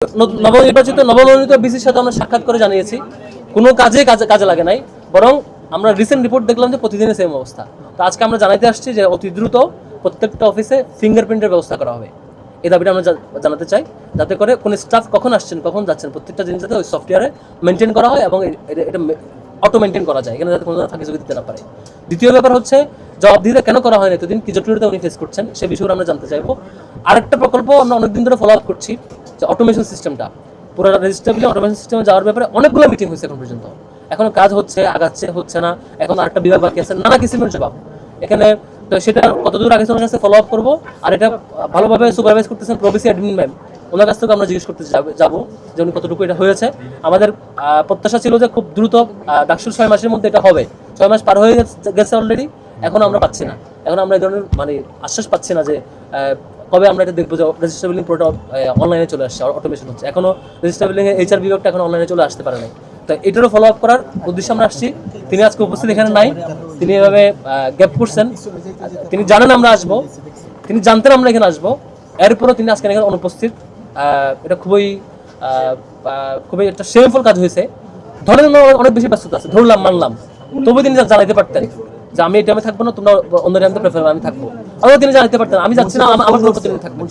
নবনির্বাচিত বিসির সাথে আমরা সাক্ষাৎ করে জানিয়েছি কোনো কাজে লাগে নাই, বরং আমরা রিসেন্ট রিপোর্ট দেখলাম যে প্রতিদিনের সেম অবস্থা। তো আজকে আমরা জানাতে আসছি যে অতি দ্রুত প্রত্যেকটা অফিসে ফিঙ্গারপ্রিন্টের ব্যবস্থা করা হবে। এই দাবিটা আমরা জানাতে চাই, যাতে করে কোন স্টাফ কখন আসছেন কখন যাচ্ছেন প্রত্যেকটা জিনিস যাতে ওই সফটওয়্যারে মেনটেন করা হয় এবং এটা অটো মেনটেন করা যায়, এখানে যাতে কোনো ফাঁকি ঝুঁকি দিতে না পারে। দ্বিতীয় ব্যাপার হচ্ছে জবাবদিহিতা কেন করা হয় না এতদিন, কি জটিলতা উনি ফেস করছেন সে বিষয়ে আমরা জানতে চাইবো। আরেকটা প্রকল্প আমরা অনেকদিন ধরে ফলো আপ করছি, যে অটোমেশন সিস্টেমটা, পুরো রেজিস্টারগুলি অটোমেশন সিস্টেমে যাওয়ার ব্যাপারে অনেকগুলো মিটিং হয়েছে এখন পর্যন্ত, এখনো কাজ হচ্ছে না, এখন আরেকটা বিভাগ বাকি আছে, নানা কিসিমের জবাব এখানে। তো সেটা কতদূর আগে ওনার কাছে ফলো আপ করবো, আর এটা ভালোভাবে সুপারভাইজ করতেছেন প্রভিসি অ্যাডমিন ম্যাম, ওনার কাছ থেকে আমরা জিজ্ঞেস করতে যাবো যে উনি কতটুকু এটা হয়েছে। আমাদের প্রত্যাশা ছিল যে খুব দ্রুত ডাকসুর 6 মাসের মধ্যে এটা হবে, 6 মাস পার হয়ে গেছে অলরেডি, এখন আমরা পাচ্ছি না, এখন আমরা এই ধরনের মানে আশ্বাস পাচ্ছি না যে কবে আমরা এটা দেখবো যে রেজিস্টার বিলিং পুরোটা অনলাইনে চলে আসছে, অটোমেশন হচ্ছে। এখনো রেজিস্টার বিলিং HR বিভাগটা এখন অনলাইনে চলে আসতে পারে নাই। তো এটারও ফলো আপ করার উদ্দেশ্যে আমরা আসছি। তিনি আজকে উপস্থিত এখানে নাই, তিনি এভাবে গ্যাপ করছেন, তিনি জানেন আমরা আসবো, তিনি জানতেন আমরা এখানে আসবো, এরপরও তিনি আজকে এখানে অনুপস্থিত। এটা খুবই একটা শেমফুল কাজ হয়েছে। ধরেন অনেক বেশি ব্যস্ততা আছে, ধরলাম মানলাম, তবু তিনি জানাইতে পারতেন যে আমি এটা আমি থাকবো না, তোমরা অন্য টাইমে প্রেফার আমি থাকবো, আবার তিনি জানাইতে পারতেন আমি যাচ্ছি না, আমার কোনো প্রতিনিধি থাকবো।